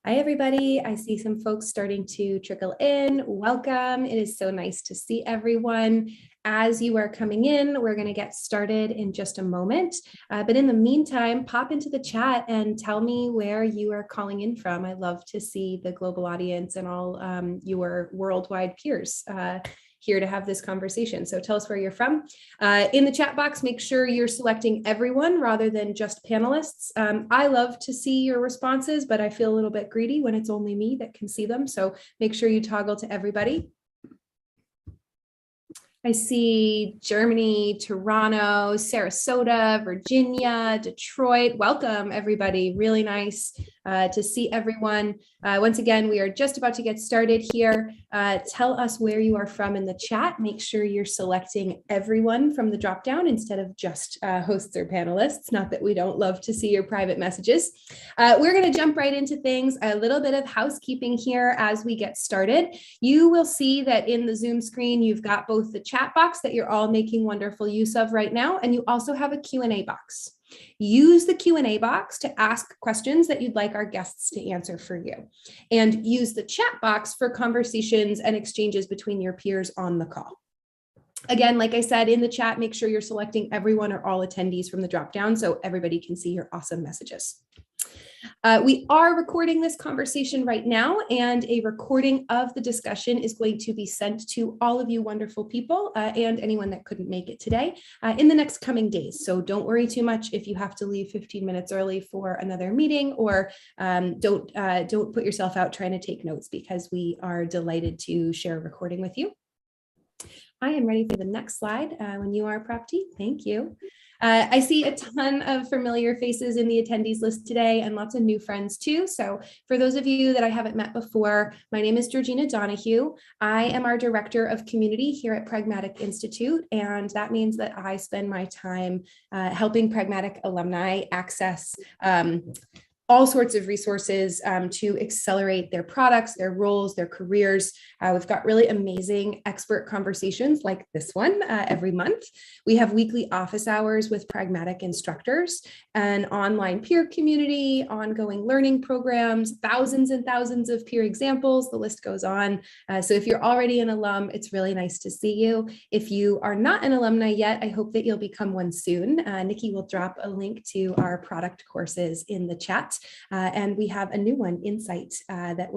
Hi, everybody. I see some folks starting to trickle in. Welcome. It is so nice to see everyone. As you are coming in, we're going to get started in just a moment. But in the meantime, pop into the chat and tell me where you are calling in from. I love to see the global audience and all your worldwide peers here to have this conversation. So tell us where you're from. In the chat box, make sure you're selecting everyone rather than just panelists. I love to see your responses, but I feel a little bit greedy when it's only me that can see them. So make sure you toggle to everybody. I see Germany, Toronto, Sarasota, Virginia, Detroit. Welcome, everybody. Really nice to see everyone. Once again, we are just about to get started here. Tell us where you are from in the chat. Make sure you're selecting everyone from the dropdown instead of just hosts or panelists. Not that we don't love to see your private messages. We're going to jump right into things. A little bit of housekeeping here as we get started. You will see that in the Zoom screen, you've got both the chat box that you're all making wonderful use of right now, and you also have a Q&A box. Use the Q&A box to ask questions that you'd like our guests to answer for you, and use the chat box for conversations and exchanges between your peers on the call. Again, like I said, in the chat, make sure you're selecting everyone or all attendees from the dropdown so everybody can see your awesome messages. We are recording this conversation right now, and a recording of the discussion is going to be sent to all of you wonderful people and anyone that couldn't make it today in the next coming days. So don't worry too much if you have to leave 15 minutes early for another meeting, or don't put yourself out trying to take notes, because we are delighted to share a recording with you. I am ready for the next slide when you are, Prapti. Thank you. I see a ton of familiar faces in the attendees list today, and lots of new friends too. So for those of you that I haven't met before, my name is Georgina Donahue. I am our Director of Community here at Pragmatic Institute, and that means that I spend my time helping Pragmatic alumni access all sorts of resources to accelerate their products, their roles, their careers. We've got really amazing expert conversations like this one every month. We have weekly office hours with Pragmatic instructors, an online peer community, ongoing learning programs, thousands and thousands of peer examples. The list goes on. So if you're already an alum, it's really nice to see you. If you are not an alumni yet, I hope that you'll become one soon. Nikki will drop a link to our product courses in the chat. And we have a new one, Insight, that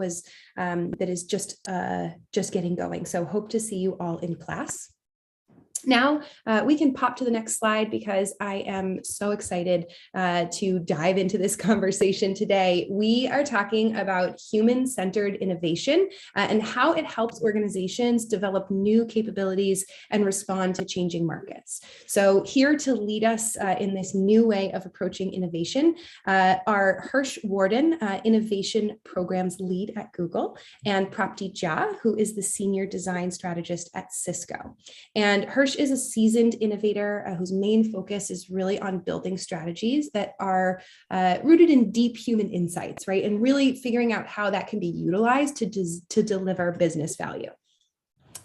is just getting going. So hope to see you all in class. Now we can pop to the next slide, because I am so excited to dive into this conversation today. We are talking about human-centered innovation and how it helps organizations develop new capabilities and respond to changing markets. So here to lead us in this new way of approaching innovation are Harsh Wardhan, Innovation Programs Lead at Google, and Prapti Jha, who is the Senior Design Strategist at Cisco. And Harsh is a seasoned innovator whose main focus is really on building strategies that are rooted in deep human insights, right? And really figuring out how that can be utilized to deliver business value.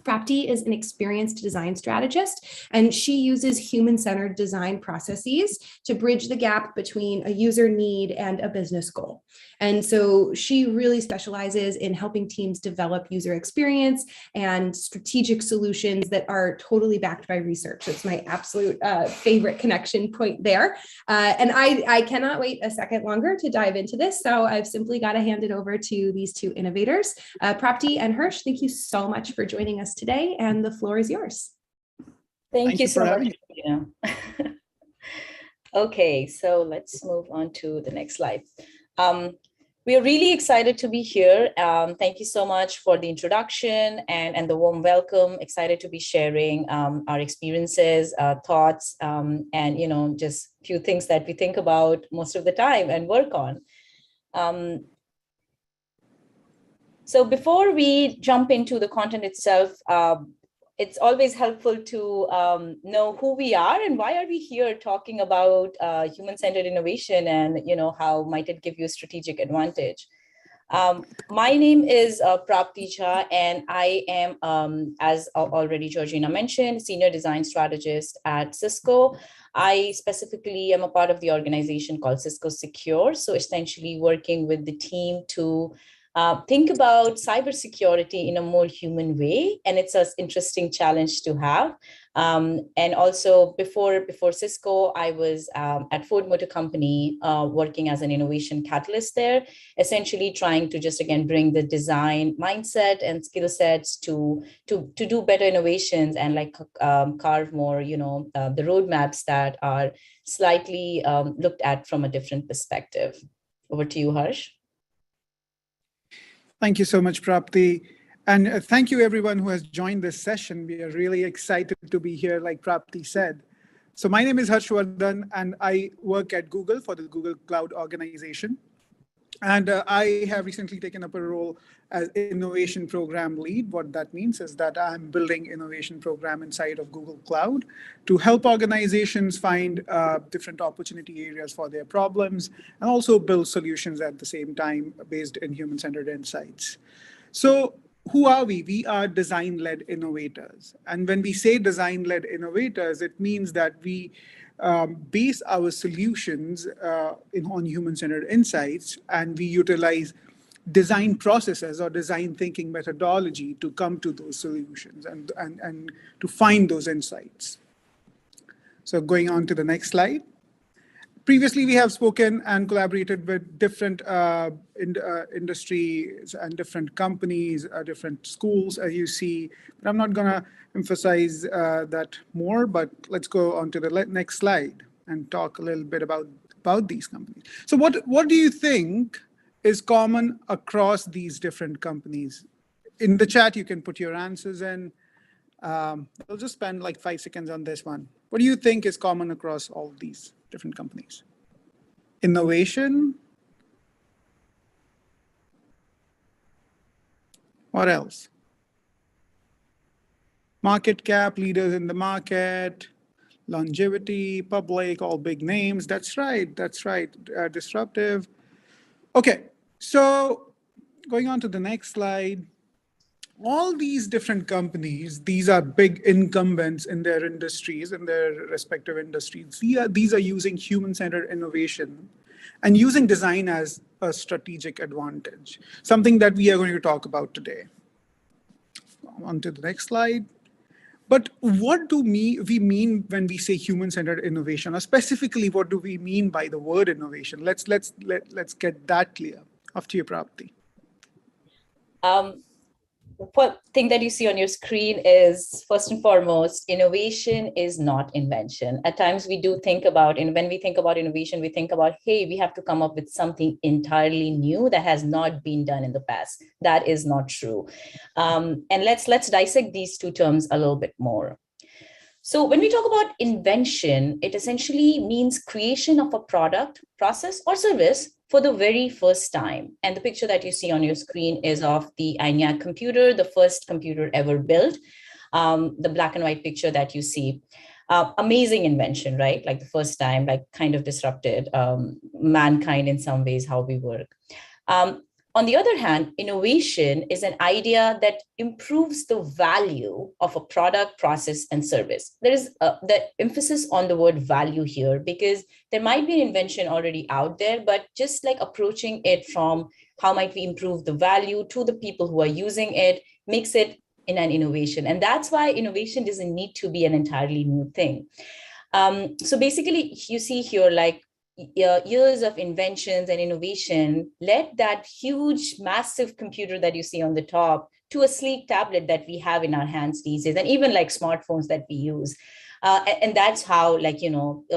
Prapti is an experienced design strategist, and she uses human-centered design processes to bridge the gap between a user need and a business goal. And so she really specializes in helping teams develop user experience and strategic solutions that are totally backed by research. It's my absolute favorite connection point there. And I cannot wait a second longer to dive into this. So I've simply got to hand it over to these two innovators. Prapti and Harsh, thank you so much for joining us today, and the floor is yours. Thank you so much. Okay, so let's move on to the next slide. We are really excited to be here. Thank you so much for the introduction and the warm welcome. Excited to be sharing our experiences, thoughts, and just a few things that we think about most of the time and work on. So before we jump into the content itself, it's always helpful to know who we are and why are we here talking about human-centered innovation, and how might it give you a strategic advantage. My name is Prapti Jha, and I am, as already Georgina mentioned, Senior Design Strategist at Cisco. I specifically am a part of the organization called Cisco Secure. So essentially working with the team to think about cybersecurity in a more human way. And it's an interesting challenge to have. And also before Cisco, I was at Ford Motor Company working as an innovation catalyst there, essentially trying to just, again, bring the design mindset and skill sets to do better innovations and like carve more, the roadmaps that are slightly looked at from a different perspective. Over to you, Harsh. Thank you so much, Prapti. And thank you everyone who has joined this session. We are really excited to be here, like Prapti said. So my name is Harsh Wardhan, and I work at Google for the Google Cloud organization. And I have recently taken up a role as innovation program lead. What that means is that I'm building innovation program inside of Google Cloud to help organizations find different opportunity areas for their problems and also build solutions at the same time based in human-centered insights. So who are we? We are design-led innovators. And when we say design-led innovators, it means that we base our solutions on human-centered insights, and we utilize design processes or design thinking methodology to come to those solutions and to find those insights. So going on to the next slide. Previously, we have spoken and collaborated with different industries and different companies, different schools, as you see. But I'm not going to emphasize that more, but let's go on to the next slide and talk a little bit about these companies. So what do you think is common across these different companies? In the chat, you can put your answers in. I'll just spend like 5 seconds on this one. What do you think is common across all these different companies? Innovation. What else? Market cap, leaders in the market, longevity, public, all big names. That's right. Disruptive. Okay, so going on to the next slide. All these different companies, these are big incumbents in their industries, in their respective industries. These are using human-centered innovation and using design as a strategic advantage, something that we are going to talk about today. On to the next slide. But what do we mean when we say human-centered innovation, or specifically, what do we mean by the word innovation? Let's get that clear. After you, Prapti. What thing that you see on your screen is, first and foremost, innovation is not invention. At times we do think about, and when we think about innovation, we think about, hey, we have to come up with something entirely new that has not been done in the past. That is not true. And let's dissect these two terms a little bit more. So when we talk about invention, it essentially means creation of a product, process, or service for the very first time. And the picture that you see on your screen is of the ENIAC computer, the first computer ever built, the black and white picture that you see. Amazing invention, right? Like the first time, like kind of disrupted mankind in some ways, how we work. On the other hand, innovation is an idea that improves the value of a product, process, and service. There is the emphasis on the word value here, because there might be an invention already out there, but just like approaching it from how might we improve the value to the people who are using it makes it in an innovation. And that's why innovation doesn't need to be an entirely new thing. So basically, you see here, like, years of inventions and innovation led that huge, massive computer that you see on the top to a sleek tablet that we have in our hands these days, and even like smartphones that we use. And that's how, like,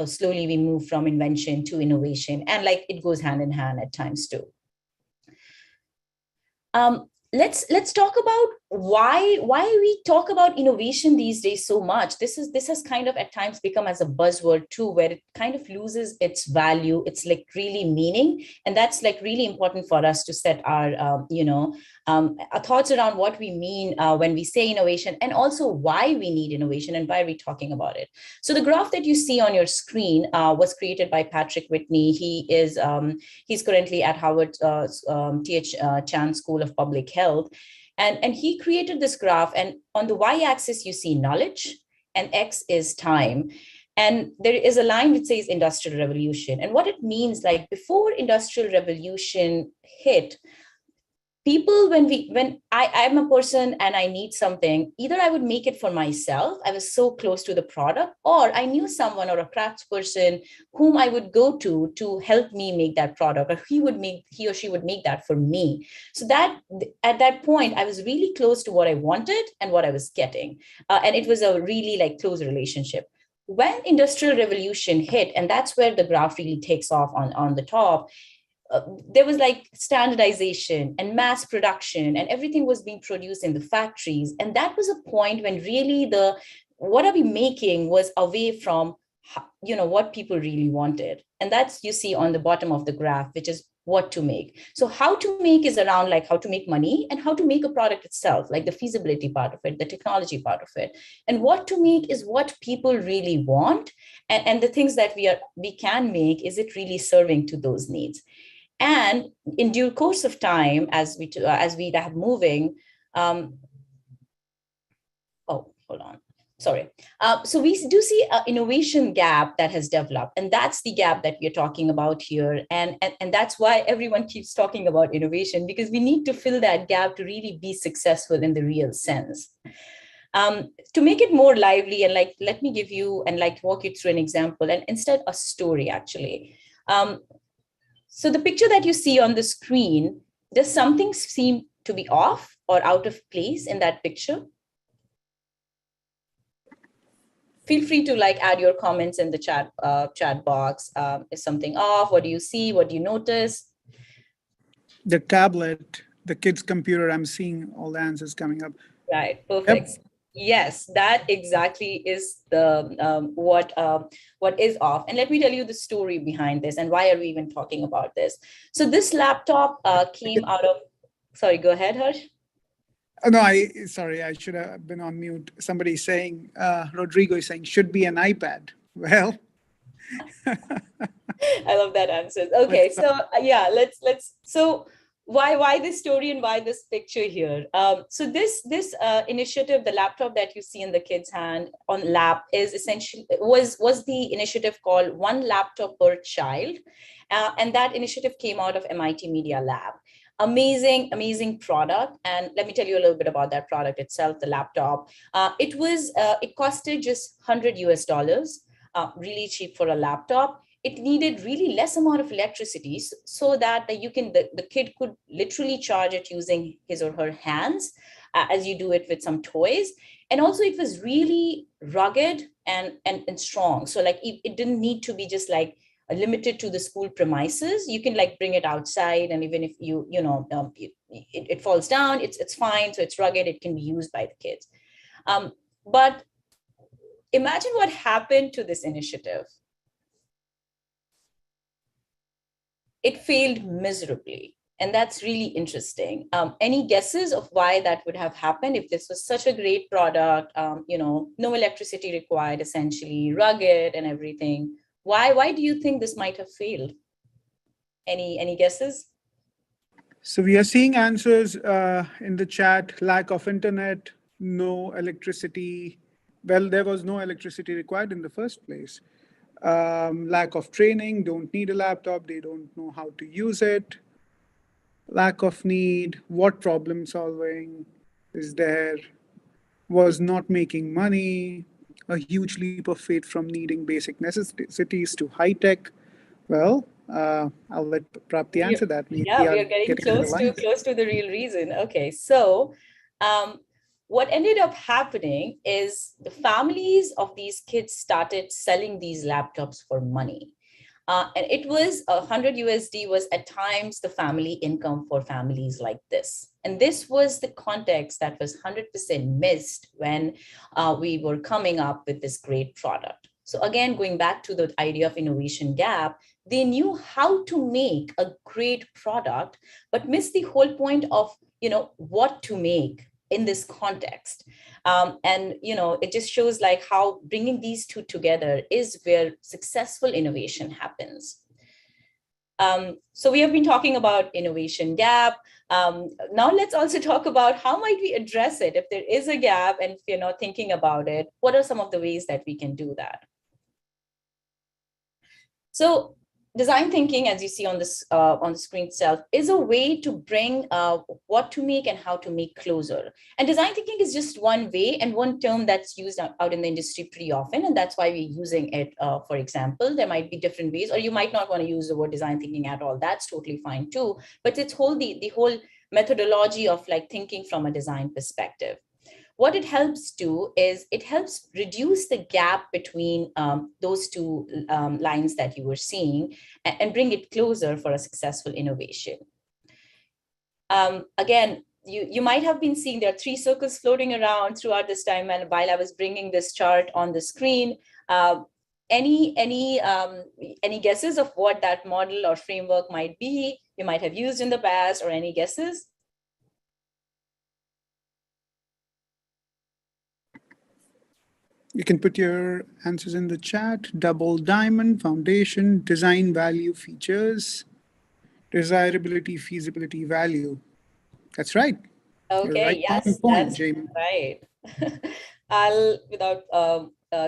slowly we move from invention to innovation, and like it goes hand in hand at times too. Let's talk about why we talk about innovation these days so much? This has kind of at times become as a buzzword too, where it kind of loses its value. It's like really meaning, and that's like really important for us to set our our thoughts around what we mean when we say innovation, and also why we need innovation and why we're talking about it. So the graph that you see on your screen was created by Patrick Whitney. He's currently at Harvard T.H. Chan School of Public Health. And he created this graph, and on the y-axis, you see knowledge, and x is time. And there is a line which says industrial revolution. And what it means, like before industrial revolution hit, people, when I'm a person and I need something, either I would make it for myself, I was so close to the product, or I knew someone or a craftsperson whom I would go to help me make that product, or he or she would make that for me. So that at that point, I was really close to what I wanted and what I was getting. And it was a really like close relationship. When industrial revolution hit, and that's where the graph really takes off on the top, there was like standardization and mass production, and everything was being produced in the factories. And that was a point when really what are we making was away from what people really wanted. And that's, you see on the bottom of the graph, which is what to make. So how to make is around like how to make money and how to make a product itself, like the feasibility part of it, the technology part of it. And what to make is what people really want. And the things that we can make, is it really serving to those needs? And in due course of time, as we have moving, hold on, sorry. So we do see an innovation gap that has developed, and that's the gap that we're talking about here. And that's why everyone keeps talking about innovation, because we need to fill that gap to really be successful in the real sense. To make it more lively, and like, let me give you and like walk you through an example, and instead a story actually. So the picture that you see on the screen, does something seem to be off or out of place in that picture? Feel free to like add your comments in the chat box. Is something off? What do you see? What do you notice? The tablet, the kid's computer, I'm seeing all the answers coming up. Right, perfect. Yep. Yes, that exactly is the what is off. And let me tell you the story behind this and why are we even talking about this. So this laptop came out of, sorry, go ahead, Harsh. No, sorry, I should have been on mute. Somebody saying, Rodrigo is saying, should be an iPad. Well. I love that answer. Okay, so yeah, so why this story and why this picture here? So this initiative, the laptop that you see in the kid's hand on lap, is essentially was the initiative called One Laptop Per Child, and that initiative came out of MIT Media Lab. Amazing product. And let me tell you a little bit about that product itself, the laptop. It costed just $100, really cheap for a laptop. It needed really less amount of electricity so that the kid could literally charge it using his or her hands, as you do it with some toys. And also it was really rugged and strong. So like it didn't need to be just like limited to the school premises. You can like bring it outside, and even if it falls down, it's fine. So it's rugged, it can be used by the kids. But imagine what happened to this initiative. It failed miserably. And that's really interesting. Any guesses of why that would have happened if this was such a great product, no electricity required, essentially rugged and everything? Why do you think this might have failed? Any guesses? So we are seeing answers in the chat: lack of internet, no electricity. Well, there was no electricity required in the first place. Lack of training, don't need a laptop, they don't know how to use it. Lack of need, what problem solving is there? Was not making money, a huge leap of faith from needing basic necessities to high tech. Well, I'll let Prapti answer that. We are getting close to the real reason. Okay, so what ended up happening is the families of these kids started selling these laptops for money. And it was $100 was at times the family income for families like this. And this was the context that was 100% missed when we were coming up with this great product. So again, going back to the idea of innovation gap, they knew how to make a great product, but missed the whole point of, what to make in this context. And, it just shows like how bringing these two together is where successful innovation happens. So we have been talking about innovation gap. Now let's also talk about how might we address it if there is a gap, and if you're not thinking about it, what are some of the ways that we can do that? So design thinking, as you see on this on the screen itself, is a way to bring what to make and how to make closer. And design thinking is just one way and one term that's used out in the industry pretty often, and that's why we're using it. For example, there might be different ways, or you might not want to use the word design thinking at all. That's totally fine too. But it's the whole methodology of like thinking from a design perspective. What it helps do is it helps reduce the gap between those two lines that you were seeing and bring it closer for a successful innovation. Again, you might have been seeing there are 3 circles floating around throughout this time, and while I was bringing this chart on the screen, any guesses of what that model or framework might be you might have used in the past, or any guesses? You can put your answers in the chat. Double diamond, foundation, design, value, features, desirability, feasibility, value. That's right. Okay, right, yes, point, that's Jamie. right. I'll, without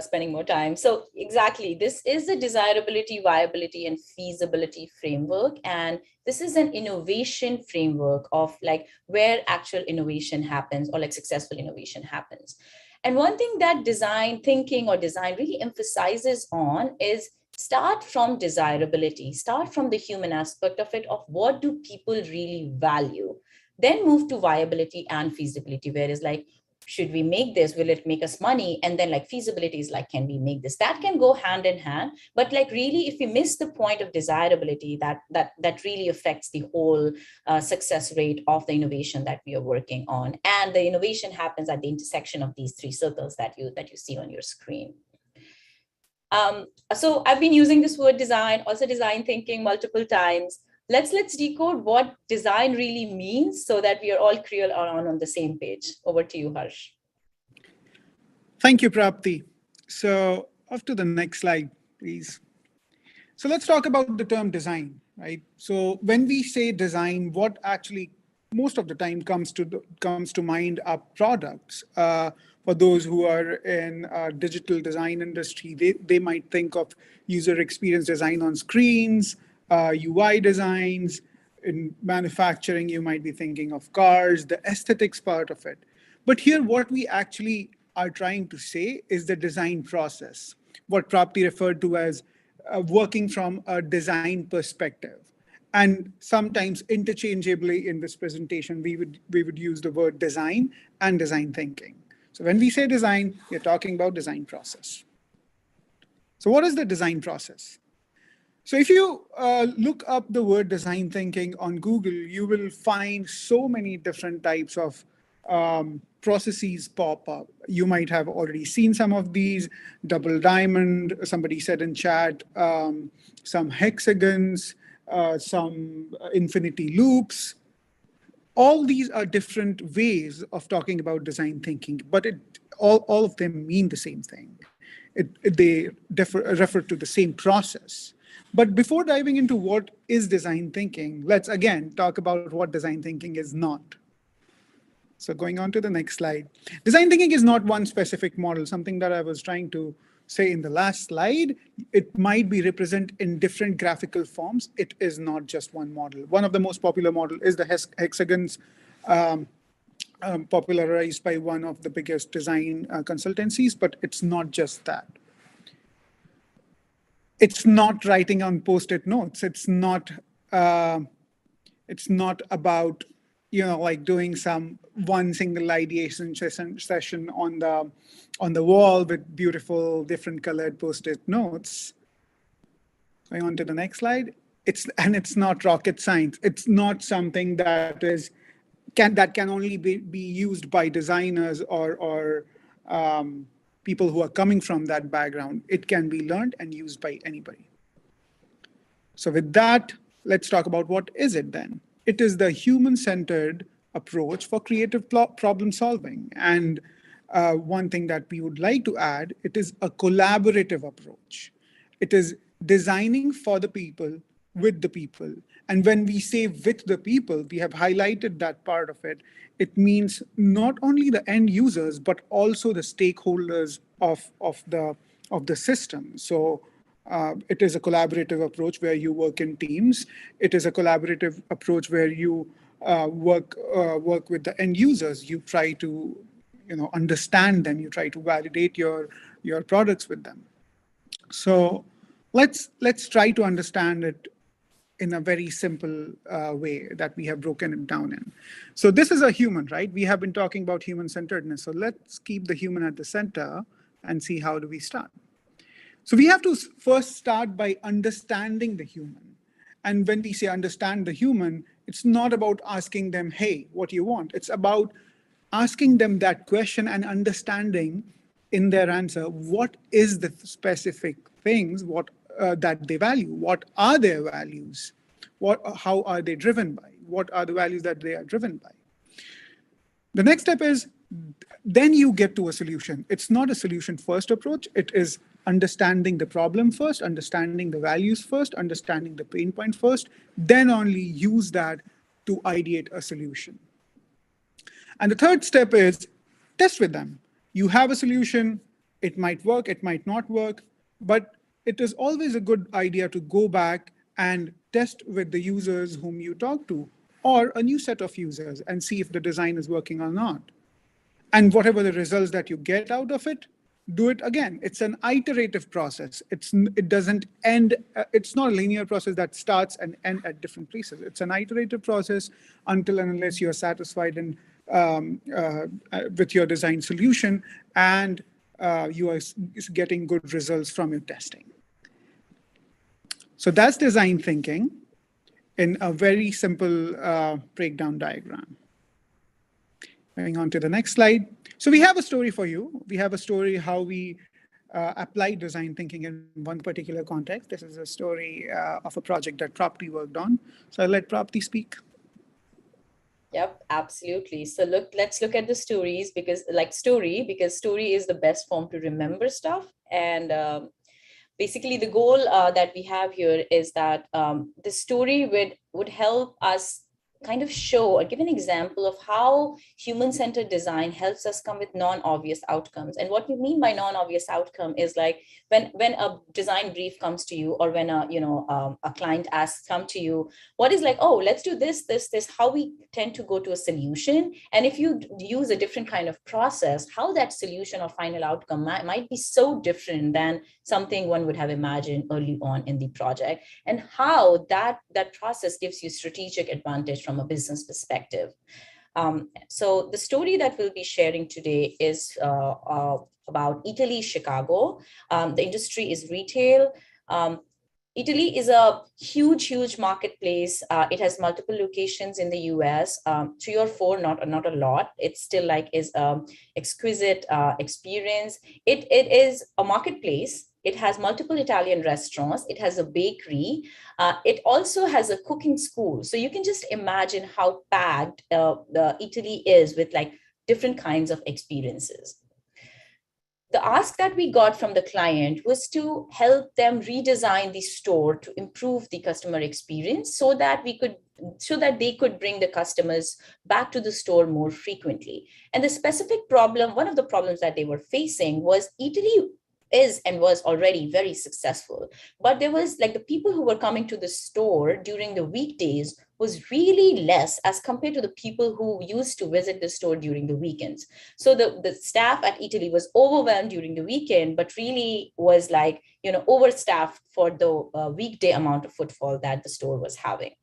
spending more time. So exactly, this is the desirability, viability, and feasibility framework. And this is an innovation framework of like where actual innovation happens, or like successful innovation happens. And one thing that design thinking or design really emphasizes on is start from desirability, start from the human aspect of it, of what do people really value, then move to viability and feasibility, whereas like, should we make this? Will it make us money? And then like feasibility is like, can we make this? That can go hand in hand. But like really, if we miss the point of desirability, that really affects the whole success rate of the innovation that we are working on. And the innovation happens at the intersection of these 3 circles that you see on your screen. So I've been using this word design, also design thinking multiple times. Let's decode what design really means so that we are all clear on the same page. Over to you, Harsh. Thank you, Prapti. So off to the next slide, please. So let's talk about the term design, right? So when we say design, what actually most of the time comes to mind are products. For those who are in digital design industry, they might think of user experience design on screens, UI designs. In manufacturing, you might be thinking of cars, the aesthetics part of it. But here, what we actually are trying to say is the design process, what Prapti referred to as working from a design perspective. And sometimes interchangeably in this presentation, we would use the word design and design thinking. So when we say design, we're talking about design process. So what is the design process? So if you look up the word design thinking on Google, you will find so many different types of processes pop up. You might have already seen some of these: double diamond, somebody said in chat, some hexagons, some infinity loops. All these are different ways of talking about design thinking, but all of them mean the same thing. They refer to the same process. But before diving into what is design thinking, let's again talk about what design thinking is not. So going on to the next slide. Design thinking is not one specific model, something that I was trying to say in the last slide. It might be represented in different graphical forms. It is not just one model. One of the most popular model is the hexagons, popularized by one of the biggest design consultancies, but it's not just that. It's not writing on post-it notes. It's not about like doing some one single ideation session on the wall with beautiful different colored post-it notes. Going on to the next slide. It's not rocket science. It's not something that is that can only be used by designers or people who are coming from that background. It can be learned and used by anybody. So with that, let's talk about what is it then? It is the human-centered approach for creative problem solving. And one thing that we would like to add, it is a collaborative approach. It is designing for the people, with the people. And when we say with the people, we have highlighted that part of it. It means not only the end users, but also the stakeholders of the system. So it is a collaborative approach where you work in teams. It is a collaborative approach where you work with the end users. You try to understand them. You try to validate your products with them. So let's try to understand it in a very simple way that we have broken it down in. So this is a human, right? We have been talking about human-centeredness. So let's keep the human at the center and see how do we start. So we have to first start by understanding the human. And when we say understand the human, it's not about asking them, hey, what do you want? It's about asking them that question and understanding in their answer, what is the specific things that they value? What are their values? How are they driven by? What are the values that they are driven by? The next step is, then you get to a solution. It's not a solution-first approach. It is understanding the problem first, understanding the values first, understanding the pain point first, then only use that to ideate a solution. And the third step is test with them. You have a solution. It might work, it might not work, but it is always a good idea to go back and test with the users whom you talk to, or a new set of users, and see if the design is working or not. And whatever the results that you get out of it, do it again. It's an iterative process. It doesn't end. It's not a linear process that starts and ends at different places. It's an iterative process until and unless you're satisfied with your design solution and you are getting good results from your testing. So that's design thinking in a very simple breakdown diagram. Going on to the next slide. So we have a story for you. We have a story how we apply design thinking in one particular context. This is a story of a project that Prapti worked on. So I'll let Prapti speak. Yep, absolutely. So let's look at the stories because story is the best form to remember stuff. And basically the goal that we have here is that the story would help us kind of show or give an example of how human-centered design helps us come with non-obvious outcomes. And what we mean by non-obvious outcome is like when a design brief comes to you, or when a client come to you, what is like, oh, let's do this, how we tend to go to a solution. And if you use a different kind of process, how that solution or final outcome might be so different than something one would have imagined early on in the project, and how that process gives you strategic advantage from a business perspective. So the story that we'll be sharing today is about Italy, Chicago. The industry is retail. Italy is a huge marketplace. It has multiple locations in the US, 3 or 4, not a lot. It still is exquisite experience. It is a marketplace. It has multiple Italian restaurants. It has a bakery. It also has a cooking school. So you can just imagine how packed Italy is with different kinds of experiences. The ask that we got from the client was to help them redesign the store to improve the customer experience so that they could bring the customers back to the store more frequently. And the specific problem, one of the problems that they were facing was Italy is and was already very successful, but there was the people who were coming to the store during the weekdays was really less as compared to the people who used to visit the store during the weekends. So the staff at Italy was overwhelmed during the weekend, but really was overstaffed for the weekday amount of footfall that the store was having.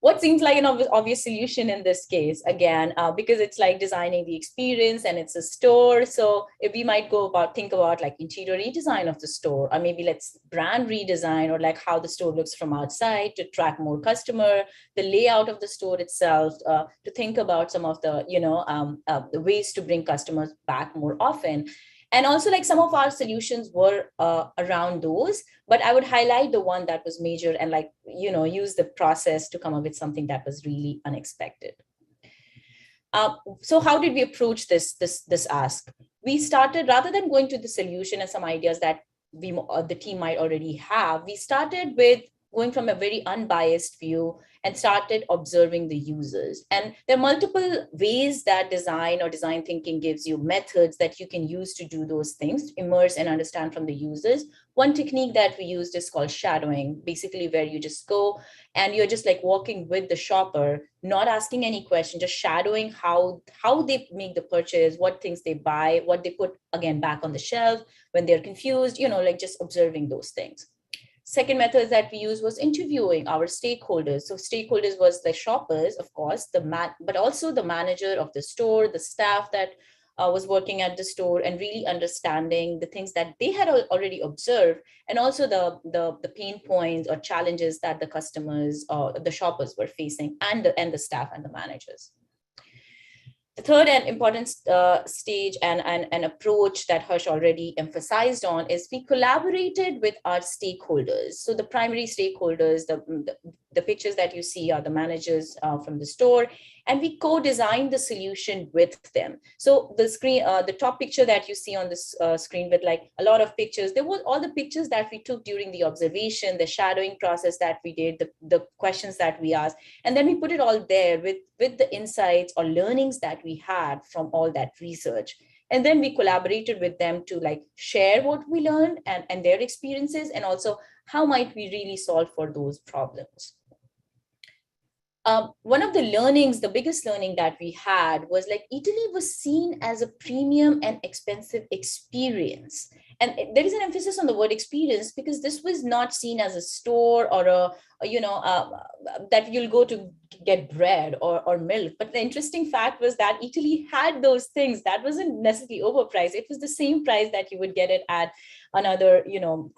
What seems like an obvious solution in this case, again, because it's like designing the experience and it's a store. So if we might think about like interior redesign of the store, or maybe let's brand redesign, or like how the store looks from outside to attract more customer, the layout of the store itself, to think about some of the, the ways to bring customers back more often. And also like some of our solutions were around those, but I would highlight the one that was major and like, use the process to come up with something that was really unexpected. So how did we approach this ask? We started, rather than going to the solution and some ideas that the team might already have, we started with going from a very unbiased view and started observing the users. And there are multiple ways that design thinking gives you methods that you can use to do those things, immerse and understand from the users. One technique that we used is called shadowing, basically where you just go and you're just like walking with the shopper, not asking any question, just shadowing how they make the purchase, what things they buy, what they put again back on the shelf when they're confused, like just observing those things. Second method that we used was interviewing our stakeholders. So stakeholders was the shoppers, of course, but also the manager of the store, the staff that was working at the store, and really understanding the things that they had already observed, and also the pain points or challenges that the customers or the shoppers were facing, and the staff and the managers. The third and important stage and approach that Harsh already emphasized on is we collaborated with our stakeholders. So the primary stakeholders, the pictures that you see are the managers from the store, and we co-designed the solution with them. So the screen, the top picture that you see on this screen with like a lot of pictures, there were all the pictures that we took during the observation, the shadowing process that we did, the questions that we asked, and then we put it all there with the insights or learnings that we had from all that research. And then we collaborated with them to like share what we learned and their experiences, and also how might we really solve for those problems. One of the learnings, the biggest learning that we had was like Italy was seen as a premium and expensive experience. And there is an emphasis on the word experience because this was not seen as a store or that you'll go to get bread or milk. But the interesting fact was that Italy had those things that wasn't necessarily overpriced. It was the same price that you would get it at another,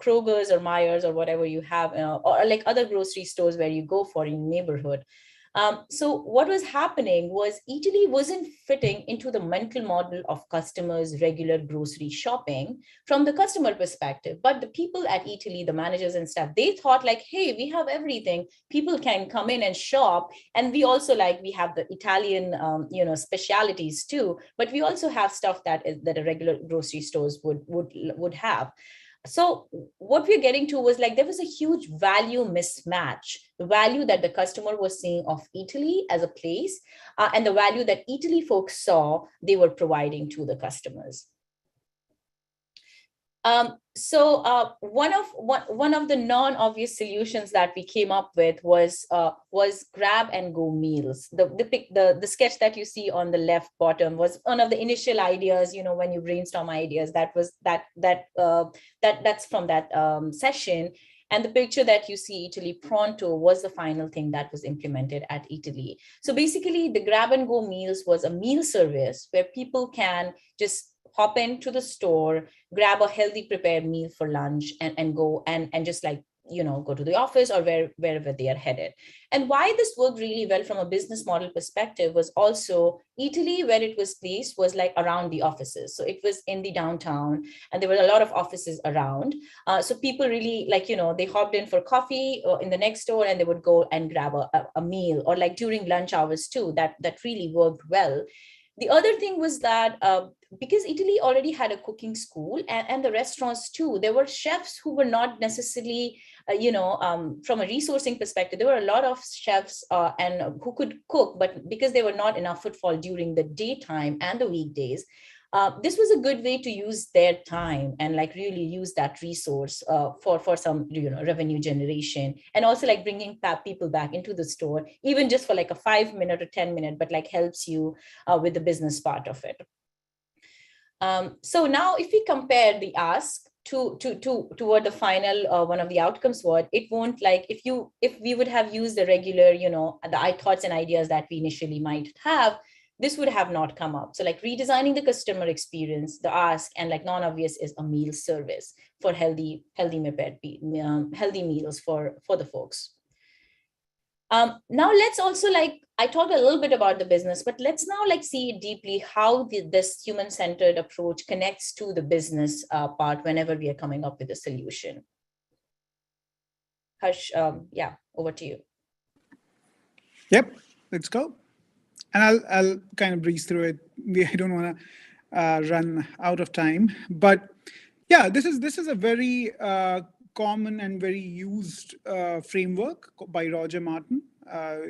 Kroger's or Myers or whatever you have, or like other grocery stores where you go for in your neighborhood. So what was happening was Italy wasn't fitting into the mental model of customers' regular grocery shopping from the customer perspective. But the people at Italy, the managers and staff, they thought like, hey, we have everything. People can come in and shop. And we also we have the Italian, specialities too. But we also have stuff that a regular grocery stores would have. So what we're getting to was like, there was a huge value mismatch, the value that the customer was seeing of Italy as a place and the value that Italy folks saw they were providing to the customers. So one of the non-obvious solutions that we came up with was grab and go meals. The sketch that you see on the left bottom was one of the initial ideas. When you brainstorm ideas, that's from that session. And the picture that you see, Italy Pronto, was the final thing that was implemented at Italy. So basically, the grab and go meals was a meal service where people can just hop into the store, grab a healthy prepared meal for lunch and go and just go to the office or wherever they are headed. And why this worked really well from a business model perspective was also Italy, where it was placed, was like around the offices. So it was in the downtown and there were a lot of offices around. So people really they hopped in for coffee in the next door and they would go and grab a meal, or like during lunch hours too, that really worked well. The other thing was that because Italy already had a cooking school and the restaurants too, there were chefs who were not necessarily, from a resourcing perspective, there were a lot of chefs and who could cook, but because there were not enough footfall during the daytime and the weekdays, this was a good way to use their time and really use that resource for some revenue generation, and also bringing people back into the store, even just for a 5-minute or 10-minute, but helps you with the business part of it. So now if we compare the ask toward the final one of the outcomes, what it won't, like if we would have used the regular, the thoughts and ideas that we initially might have, this would have not come up. So like redesigning the customer experience, the ask, and like non-obvious is a meal service for healthy meals for the folks. Now let's also, like, I talked a little bit about the business, but let's now like see deeply how this human-centered approach connects to the business part whenever we are coming up with a solution. Harsh, yeah, over to you. Yep, let's go. And I'll kind of breeze through it. I don't want to run out of time, but yeah, this is a very common and very used framework by Roger Martin.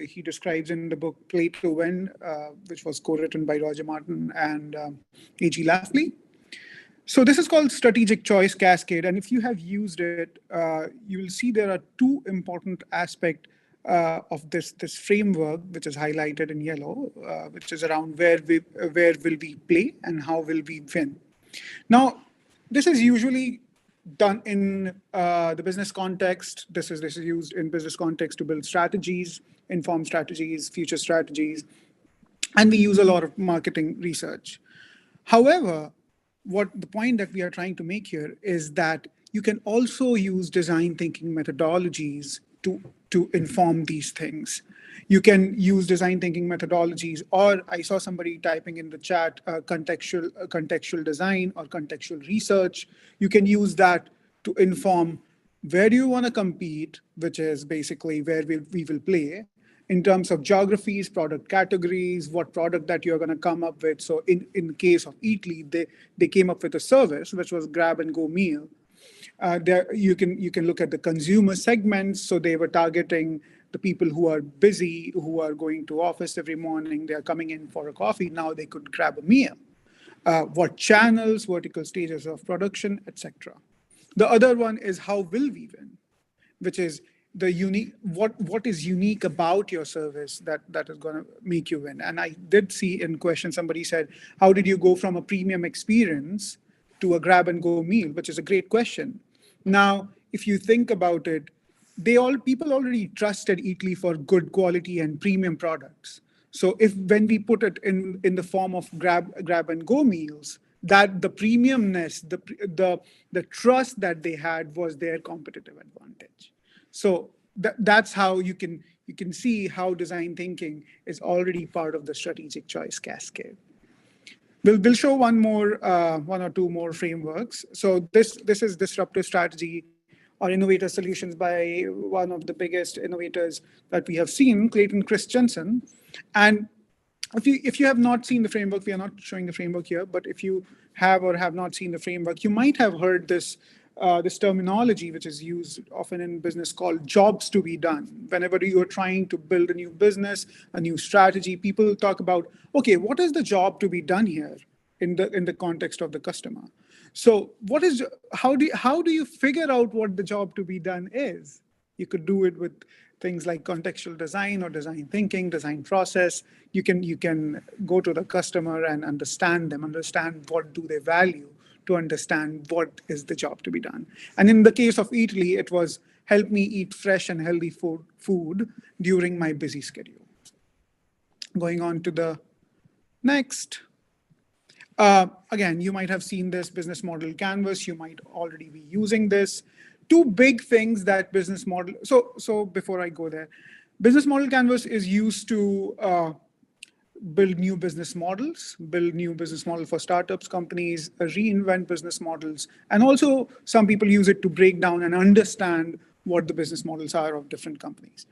He describes in the book Play to Win, which was co-written by Roger Martin and A.G. Lafley. So this is called Strategic Choice Cascade. And if you have used it, you will see there are two important aspects of this framework, which is highlighted in yellow, which is around where will we play and how will we win. Now, this is usually done in the business context. This is used in business context to build strategies, inform strategies, future strategies, and we use a lot of marketing research. However, what the point that we are trying to make here is that you can also use design thinking methodologies to inform these things. You can use design thinking methodologies, or I saw somebody typing in the chat, contextual design or contextual research. You can use that to inform where do you want to compete, which is basically where we will play, in terms of geographies, product categories, what product that you're going to come up with. So in case of Eatly, they came up with a service, which was grab and go meal. There you can look at the consumer segments. So they were targeting the people who are busy, who are going to office every morning, they are coming in for a coffee. Now they could grab a meal. What channels, vertical stages of production, etc. The other one is how will we win, which is the unique, what is unique about your service that is going to make you win. And I did see in question, somebody said, how did you go from a premium experience to a grab and go meal, which is a great question. Now, if you think about it, people already trusted Eatly for good quality and premium products. So when we put it in the form of grab and go meals, that the premiumness, the trust that they had was their competitive advantage. So that's how you can see how design thinking is already part of the strategic choice cascade. We'll show one or two more frameworks. So this is disruptive strategy or innovator solutions by one of the biggest innovators that we have seen, Clayton Christensen. And if you have not seen the framework, we are not showing the framework here, but if you have or have not seen the framework, you might have heard this terminology, which is used often in business, called jobs to be done. Whenever you are trying to build a new business, a new strategy, people talk about, okay, what is the job to be done here in the context of the customer? So how do you figure out what the job to be done is? You could do it with things like contextual design or design thinking, design process. You can go to the customer and understand what do they value, to understand what is the job to be done. And in the case of Eatly, it was help me eat fresh and healthy food during my busy schedule. Going on to the next. Again, you might have seen this business model canvas. You might already be using this. Two big things that business model. So before I go there, business model canvas is used to build new business models for startups, companies, reinvent business models. And also some people use it to break down and understand what the business models are of different companies.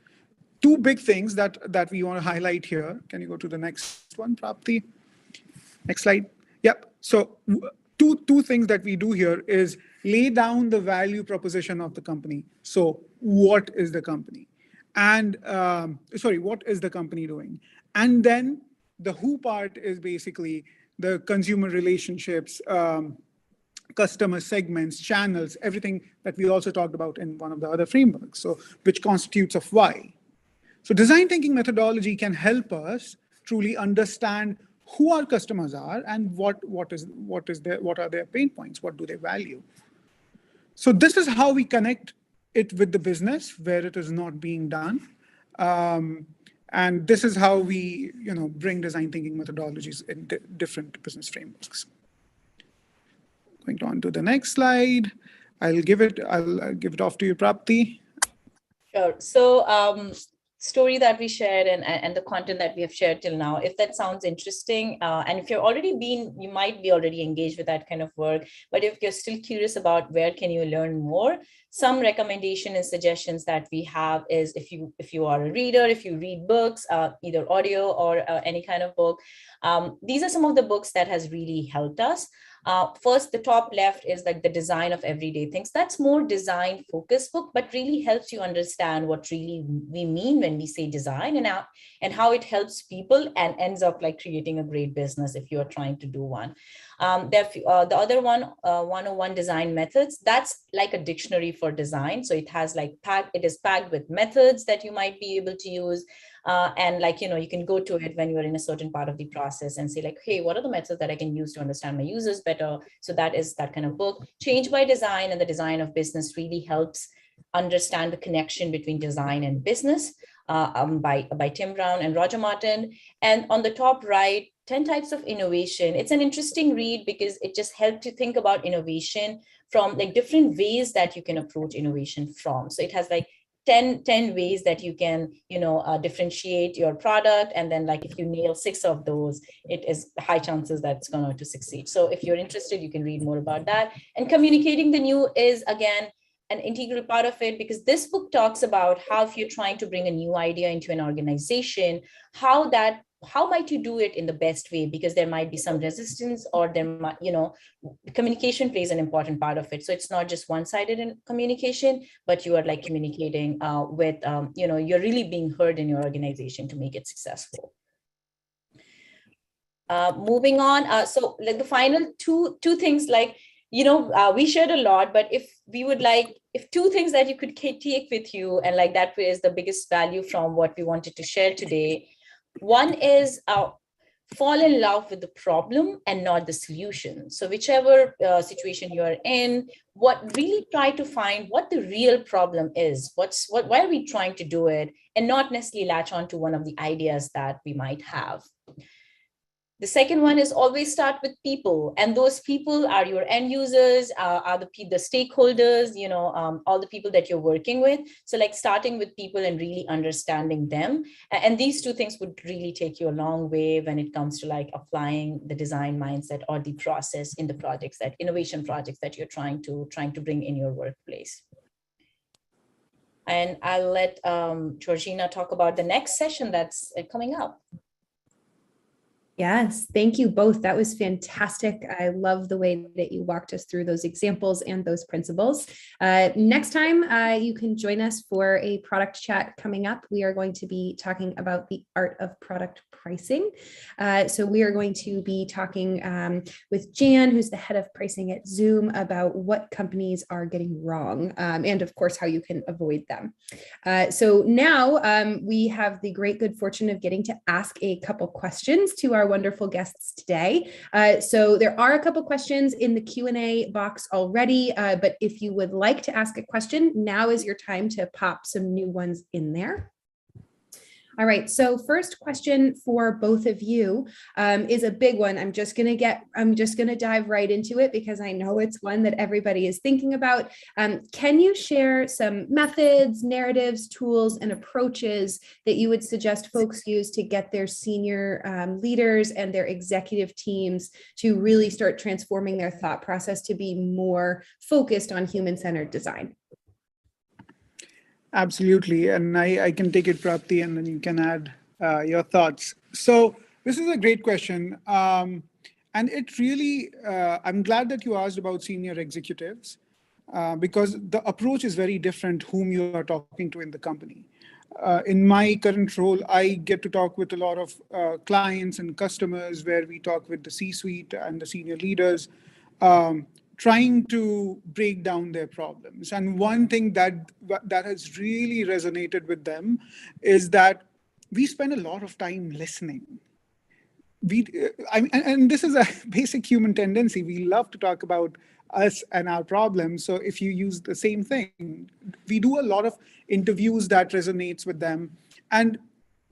Two big things that we want to highlight here. Can you go to the next one, Prapti? Next slide. Yep. So two things that we do here is lay down the value proposition of the company. So what is the company? And what is the company doing? And then the who part is basically the consumer relationships, customer segments, channels, everything that we also talked about in one of the other frameworks. So which constitutes of why. So design thinking methodology can help us truly understand who our customers are and what are their pain points, what do they value. So this is how we connect it with the business where it is not being done. And this is how we, bring design thinking methodologies in different business frameworks. Going on to the next slide. I'll give it off to you, Prapti. Sure. So story that we shared and the content that we have shared till now, if that sounds interesting, and if you're already you might be already engaged with that kind of work, but if you're still curious about where can you learn more, some recommendation and suggestions that we have is if you are a reader, if you read books, either audio or any kind of book, these are some of the books that has really helped us. First, the top left is like the design of everyday things. That's more design focused book, but really helps you understand what really we mean when we say design and how it helps people and ends up like creating a great business if you're trying to do one. The other one, 101 Design Methods, that's like a dictionary for design. So it has like it is packed with methods that you might be able to use. And like, you can go to it when you're in a certain part of the process and say like, hey, what are the methods that I can use to understand my users better? So that is that kind of book. Change by Design and the Design of Business really helps understand the connection between design and business by Tim Brown and Roger Martin. And on the top right, 10 Types of Innovation. It's an interesting read because it just helps you think about innovation from like different ways that you can approach innovation from. So it has like 10 ways that you can, differentiate your product. And then like if you nail 6 of those, it is high chances that it's going to succeed. So if you're interested, you can read more about that. And Communicating the New is, again, an integral part of it, because this book talks about how if you're trying to bring a new idea into an organization, how might you do it in the best way? Because there might be some resistance, or there might, communication plays an important part of it. So it's not just one-sided in communication, but you are like communicating with, you're really being heard in your organization to make it successful. Moving on. So like the final two things, like, we shared a lot, but if 2 things that you could take with you, and like that is the biggest value from what we wanted to share today. One is fall in love with the problem and not the solution. So whichever situation you are in, really try to find what the real problem is. Why are we trying to do it, and not necessarily latch on to one of the ideas that we might have. The second one is always start with people, and those people are your end users, are the stakeholders, all the people that you're working with. So like starting with people and really understanding them. And these 2 things would really take you a long way when it comes to like applying the design mindset or the process in the projects, that innovation projects that you're trying to bring in your workplace. And I'll let Georgina talk about the next session that's coming up. Yes, thank you both. That was fantastic. I love the way that you walked us through those examples and those principles. Next time, you can join us for a product chat coming up. We are going to be talking about the art of product pricing. So we are going to be talking with Jan, who's the head of pricing at Zoom, about what companies are getting wrong, and of course, how you can avoid them. So now we have the great good fortune of getting to ask a couple questions to our wonderful guests today. So there are a couple questions in the Q&A box already, but if you would like to ask a question, now is your time to pop some new ones in there. All right, so first question for both of you is a big one. I'm just gonna dive right into it because I know it's one that everybody is thinking about. Can you share some methods, narratives, tools, and approaches that you would suggest folks use to get their senior leaders and their executive teams to really start transforming their thought process to be more focused on human-centered design? Absolutely. And I can take it, Prapti, and then you can add your thoughts. So this is a great question. And it really, I'm glad that you asked about senior executives because the approach is very different whom you are talking to in the company. In my current role, I get to talk with a lot of clients and customers where we talk with the C-suite and the senior leaders, trying to break down their problems. And one thing that has really resonated with them is that we spend a lot of time listening. And this is a basic human tendency. We love to talk about us and our problems. So if you use the same thing, we do a lot of interviews that resonates with them. And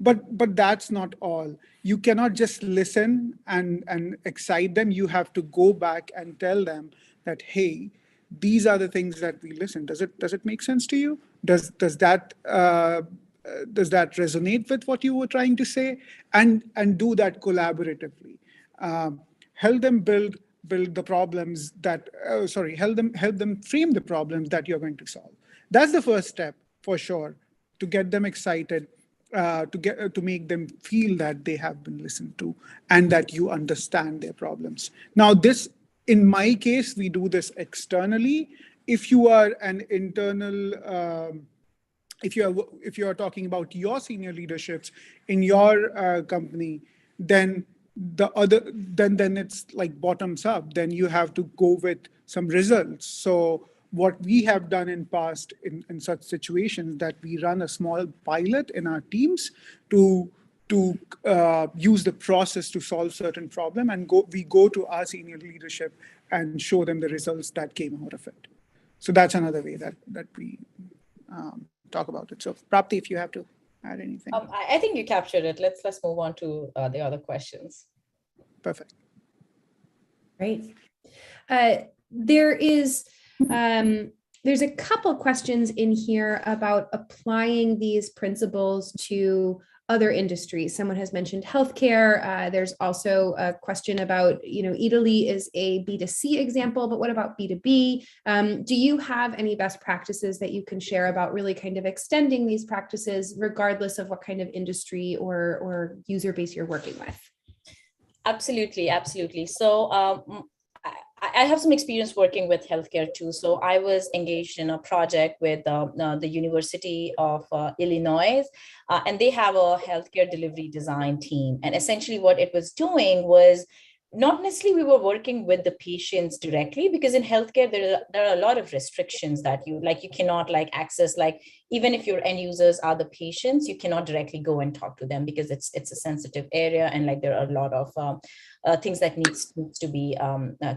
but that's not all. You cannot just listen and excite them. You have to go back and tell them that, hey, these are the things that we listen. Does it make sense to you? Does that resonate with what you were trying to say? And do that collaboratively. Help them build the problems that help them frame the problems that you're going to solve. That's the first step for sure, to get them excited, to make them feel that they have been listened to and that you understand their problems. Now, this, in my case, we do this externally. If you are an internal, if you are talking about your senior leaderships in your company, then then it's like bottoms up. Then you have to go with some results. So what we have done in past in such situations, that we run a small pilot in our teams to use the process to solve certain problem, and we go to our senior leadership and show them the results that came out of it. So that's another way that we talk about it. So Prapti, if you have to add anything. I think you captured it. Let's move on to the other questions. Perfect. Great. There's a couple questions in here about applying these principles to other industries. Someone has mentioned healthcare. There's also a question about, Italy is a B2C example, but what about B2B? Do you have any best practices that you can share about really kind of extending these practices, regardless of what kind of industry or user base you're working with? Absolutely. So I have some experience working with healthcare too. So I was engaged in a project with the University of Illinois, and they have a healthcare delivery design team. And essentially what it was doing was, not necessarily we were working with the patients directly, because in healthcare there are a lot of restrictions that you cannot access, even if your end users are the patients, you cannot directly go and talk to them because it's a sensitive area, and there are a lot of things that needs to be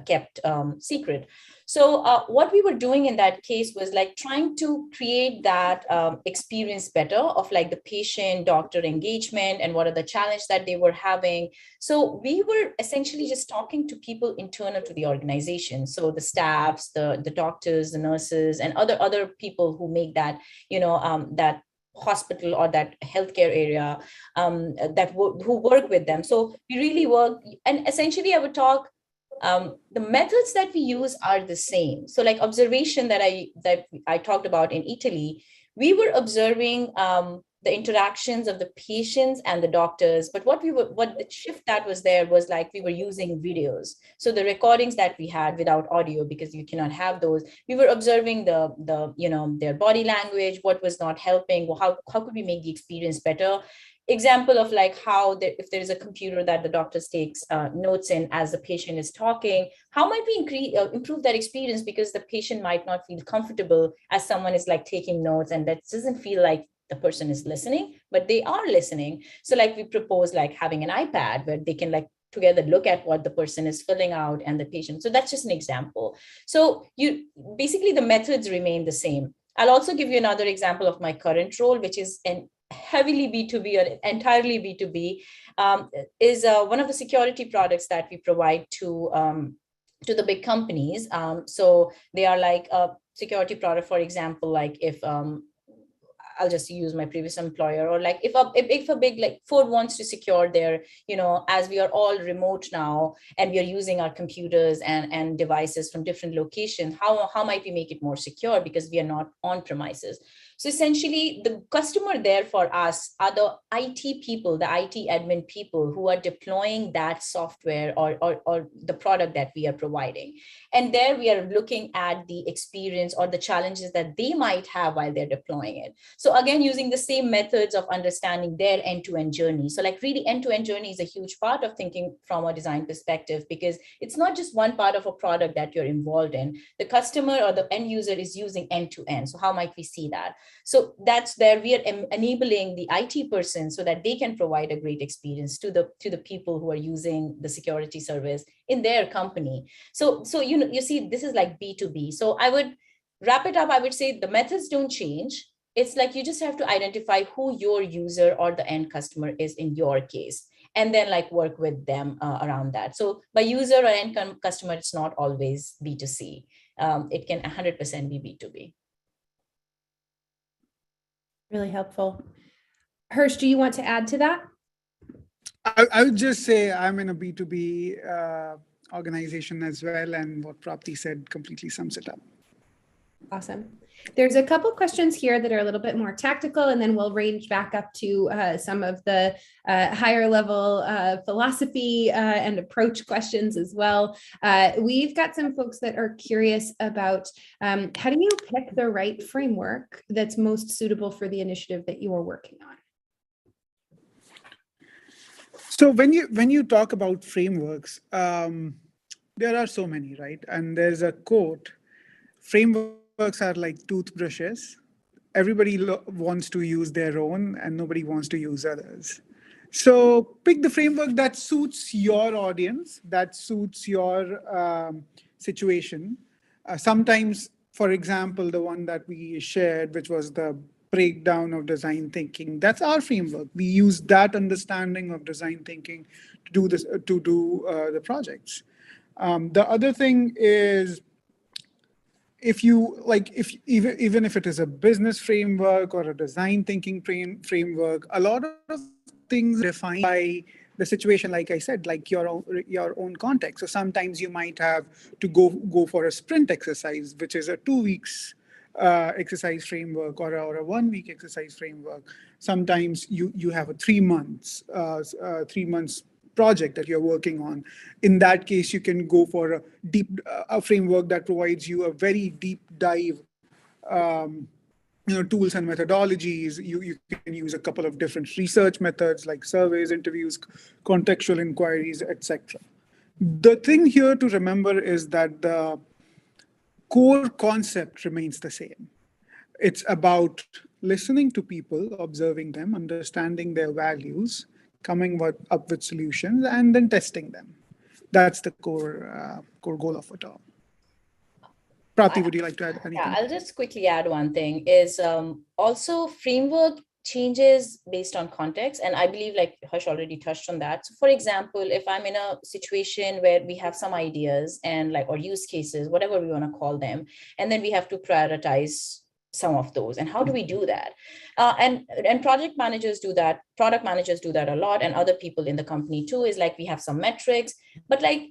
kept secret. So what we were doing in that case was trying to create that experience better of the patient doctor engagement and what are the challenges that they were having. So we were essentially just talking to people internal to the organization. So the staffs, the doctors, the nurses, and other people who make that, that hospital or that healthcare area who work with them. So we really work, and essentially I would talk, the methods that we use are the same. So observation that I talked about in Italy, we were observing the interactions of the patients and the doctors, but what the shift that was there was we were using videos. So the recordings that we had without audio, because you cannot have those, we were observing their body language, what was not helping, how could we make the experience better. Example of how if there is a computer that the doctor takes notes in as the patient is talking, how might we improve that experience, because the patient might not feel comfortable as someone is taking notes, and that doesn't feel like the person is listening, but they are listening. So we propose having an iPad where they can together look at what the person is filling out and the patient. So that's just an example. So basically the methods remain the same. I'll also give you another example of my current role, which is an heavily B2B or entirely B2B, is one of the security products that we provide to the big companies. So they are a security product, for example, if I'll just use my previous employer, or if a big Ford wants to secure their, as we are all remote now and we are using our computers and devices from different locations, how might we make it more secure, because we are not on premises. So essentially the customer there for us are the IT people, the IT admin people who are deploying that software or the product that we are providing. And there we are looking at the experience or the challenges that they might have while they're deploying it. So again, using the same methods of understanding their end-to-end journey. So like really end-to-end journey is a huge part of thinking from a design perspective, because it's not just one part of a product that you're involved in. The customer or the end user is using end-to-end. So how might we see that? So that's there we are enabling the IT person so that they can provide a great experience to the people who are using the security service in their company. So you see, this is like B2B. So I would wrap it up. I would say the methods don't change. It's like you just have to identify who your user or the end customer is in your case, and then like work with them around that. So by user or end customer, it's not always B2C. It can 100% be B2B. Really helpful. Harsh, do you want to add to that? I would just say I'm in a B2B organization as well, and what Prapti said completely sums it up. Awesome. There's a couple questions here that are a little bit more tactical, and then we'll range back up to some of the higher level philosophy and approach questions as well. We've got some folks that are curious about how do you pick the right framework that's most suitable for the initiative that you are working on? So when you talk about frameworks, there are so many, right? And there's a quote: frameworks are like toothbrushes. Everybody wants to use their own and nobody wants to use others. So pick the framework that suits your audience, that suits your situation. Sometimes, for example, the one that we shared, which was the breakdown of design thinking, that's our framework. We use that understanding of design thinking to do this, to do the projects. The other thing is, if you like, even if it is a business framework or a design thinking framework, a lot of things defined by the situation, like I said, like your own context. So sometimes you might have to go for a sprint exercise, which is a 2 weeks exercise framework, or a 1 week exercise framework. Sometimes you have a 3 months project that you're working on. In that case, you can go for a framework that provides you a very deep dive tools and methodologies. You can use a couple of different research methods like surveys, interviews, contextual inquiries, etc. The thing here to remember is that the core concept remains the same. It's about listening to people, observing them, understanding their values, coming up with solutions, and then testing them. That's the core goal of it all. Prati, would you like to add anything? Yeah, I'll just quickly add one thing is also framework changes based on context. And I believe like Harsh already touched on that. So for example, if I'm in a situation where we have some ideas and or use cases, whatever we want to call them, and then we have to prioritize some of those. And how do we do that? And project managers do that. Product managers do that a lot. And other people in the company too, is like we have some metrics, but like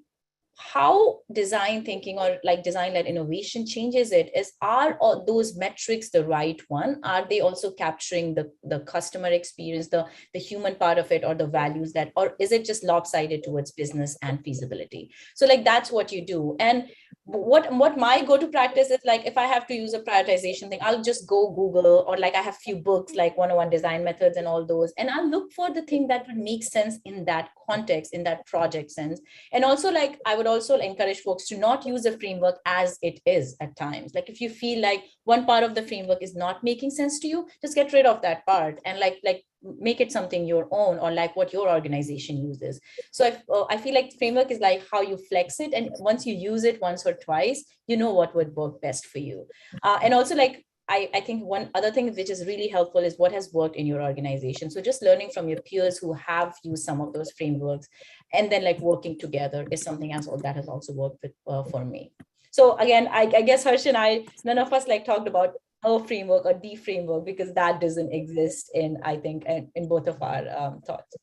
how design thinking or like design-led innovation changes it is, are all those metrics the right one? Are they also capturing the customer experience, the human part of it, or the values that, or is it just lopsided towards business and feasibility? So like that's what you do. And what my go-to practice is, like if I have to use a prioritization thing, I'll just go Google, or like I have few books like 101 design methods and all those, and I'll look for the thing that would make sense in that context, in that project sense. And also like I would also encourage folks to not use a framework as it is at times. Like if you feel like one part of the framework is not making sense to you, just get rid of that part and like make it something your own, or like what your organization uses. So I feel like framework is like how you flex it, and once you use it once or twice, you know what would work best for you. And also like I think one other thing which is really helpful is what has worked in your organization. So just learning from your peers who have used some of those frameworks, and then like working together is something else that has also worked with, for me. So again, I guess Harsh and I, none of us like talked about a framework or the framework, because that doesn't exist in, I think, in both of our thoughts.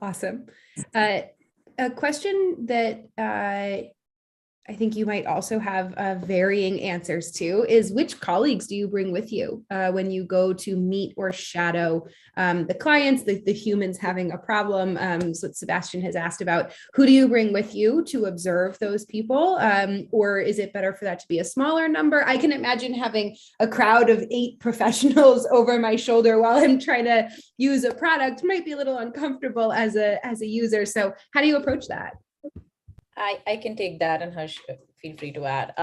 Awesome. A question that I think you might also have varying answers to is which colleagues do you bring with you when you go to meet or shadow the clients, the humans having a problem? So what Sebastian has asked about, who do you bring with you to observe those people? Or is it better for that to be a smaller number? I can imagine having a crowd of 8 professionals over my shoulder while I'm trying to use a product might be a little uncomfortable as a user. So how do you approach that? I can take that, and Harsh, feel free to add.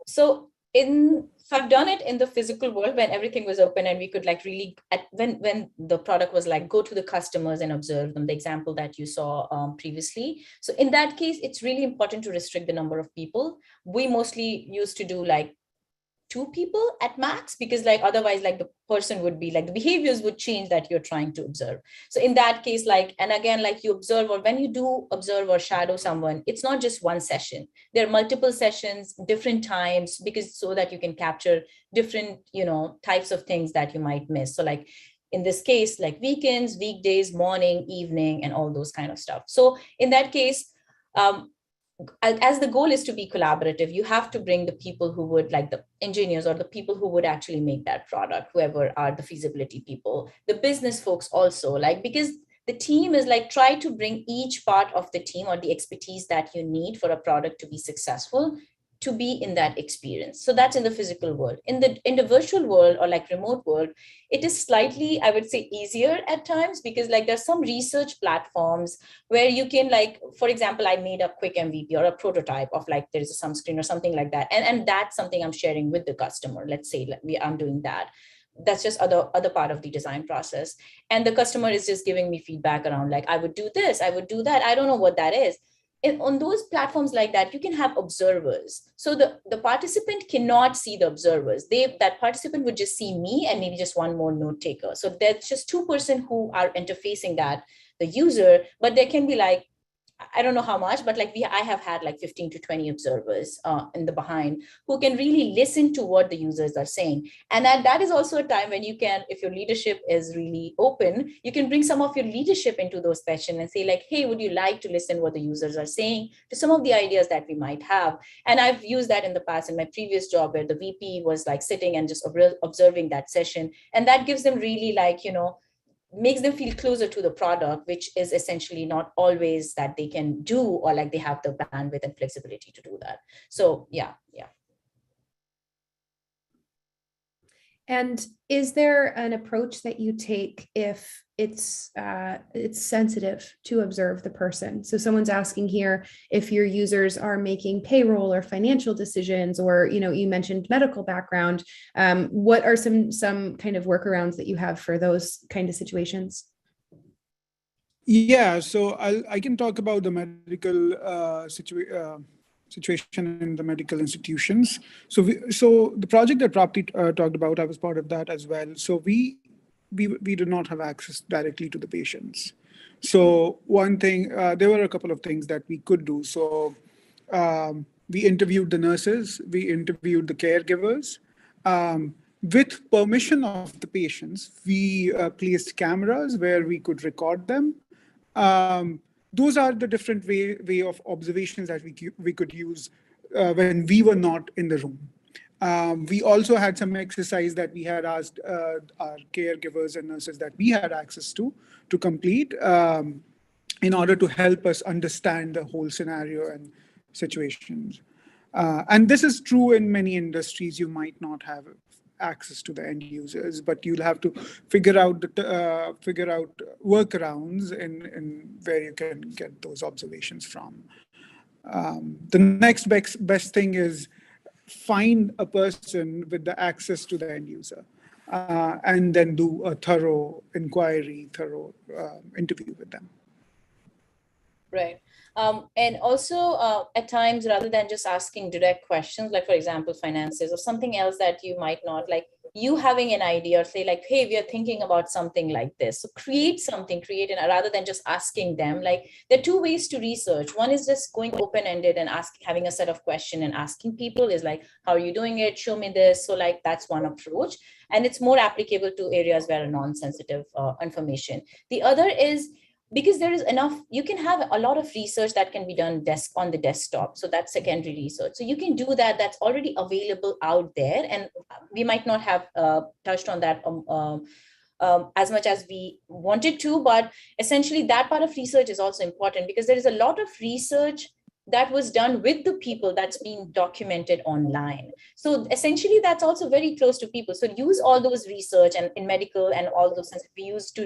So I've done it in the physical world when everything was open and we could like really, when the product was like, go to the customers and observe them, the example that you saw previously. So in that case, it's really important to restrict the number of people. We mostly used to do like 2 people at max, because like otherwise like the person would be like, the behaviors would change that you're trying to observe. So in that case, like, and again, like you observe, or when you do observe or shadow someone, it's not just one session. There are multiple sessions, different times, because so that you can capture different, types of things that you might miss. So like in this case, like weekends, weekdays, morning, evening, and all those kind of stuff. So in that case, as the goal is to be collaborative, you have to bring the people who would, like the engineers or the people who would actually make that product, whoever are the feasibility people, the business folks also, like, because the team is like, try to bring each part of the team or the expertise that you need for a product to be successful, to be in that experience. So that's in the physical world. In the virtual world or like remote world, it is slightly, I would say, easier at times, because like there's some research platforms where you can, like, for example, I made a quick MVP or a prototype of like, there's a sunscreen or something like that. And that's something I'm sharing with the customer. Let's say I'm doing that. That's just other part of the design process. And the customer is just giving me feedback around like, I would do this, I would do that. I don't know what that is. On those platforms like that, you can have observers. So the participant cannot see the observers. That participant would just see me and maybe just one more note taker. So there's just 2 person who are interfacing the user, but there can be like, I don't know how much, but like I have had like 15 to 20 observers in the behind who can really listen to what the users are saying. And that is also a time when you can, if your leadership is really open, you can bring some of your leadership into those sessions and say like, hey, would you like to listen what the users are saying to some of the ideas that we might have? And I've used that in the past in my previous job, where the VP was like sitting and just observing that session. And that gives them really like, makes them feel closer to the product, which is essentially not always that they can do, or like they have the bandwidth and flexibility to do that. So yeah. And is there an approach that you take if it's sensitive to observe the person? So someone's asking here if your users are making payroll or financial decisions, or you mentioned medical background. What are some kind of workarounds that you have for those kind of situations? Yeah, so I can talk about the medical situation in the medical institutions. So the project that Prapti talked about, I was part of that as well. So we did not have access directly to the patients. So one thing, there were a couple of things that we could do. So we interviewed the nurses, we interviewed the caregivers. With permission of the patients, we placed cameras where we could record them. Those are the different way of observations that we could use when we were not in the room. We also had some exercise that we had asked our caregivers and nurses that we had access to complete in order to help us understand the whole scenario and situations. And this is true in many industries. You might not have access to the end users, but you'll have to figure out workarounds in where you can get those observations from. The next best thing is find a person with the access to the end user, and then do a thorough inquiry, interview with them. Right. And also at times, rather than just asking direct questions, like for example, finances or something else that you might not like, you having an idea, or say like, hey, we are thinking about something like this. So create rather than just asking them. Like there are 2 ways to research. One is just going open-ended and having a set of questions and asking people is like, how are you doing it? Show me this. So like, that's one approach. And it's more applicable to areas where are non-sensitive information. The other is, because there is enough, you can have a lot of research that can be done on the desktop. So that's secondary research. So you can do that. That's already available out there. And we might not have touched on that as much as we wanted to, but essentially that part of research is also important, because there is a lot of research that was done with the people that's being documented online. So essentially that's also very close to people. So use all those research, and in medical and all those things, we used to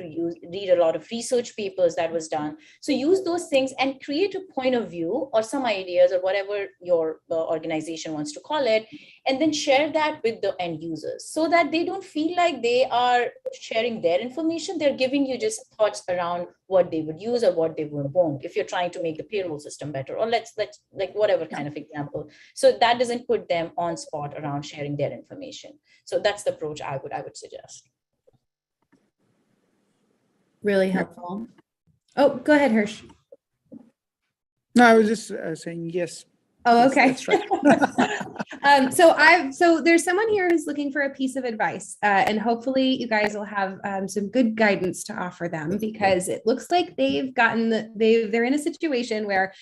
read a lot of research papers that was done. So use those things and create a point of view or some ideas or whatever your organization wants to call it, and then share that with the end users, so that they don't feel like they are sharing their information. They're giving you just thoughts around what they would use or what they won't, if you're trying to make the payroll system better, or let's like whatever kind of example. So that doesn't put them on spot around sharing their information. So that's the approach I would suggest. Really helpful. Oh, go ahead, Harsh. No, I was just saying yes. Oh, okay. That's right. So there's someone here who's looking for a piece of advice, and hopefully you guys will have some good guidance to offer them, because it looks like they're in a situation where